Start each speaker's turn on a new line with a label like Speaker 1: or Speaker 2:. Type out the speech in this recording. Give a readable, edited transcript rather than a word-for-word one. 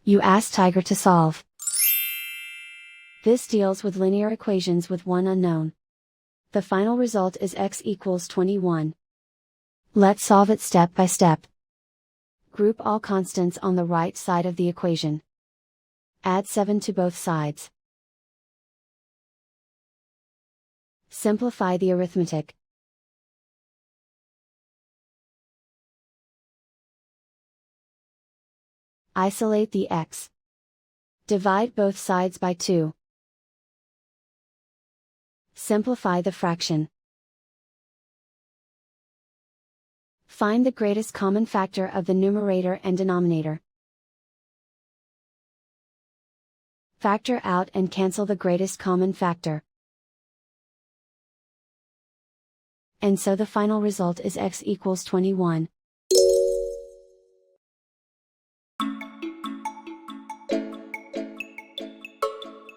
Speaker 1: You ask Tiger to solve. This deals with linear equations with one unknown. The final result is x equals 21. Let's solve it step by step. Group all constants on the right side of the equation. Add 7 to both sides. Simplify the arithmetic. Isolate the x. Divide both sides by 2. Simplify the fraction. Find the greatest common factor of the numerator and denominator. Factor out and cancel the greatest common factor. And so the final result is x equals 21.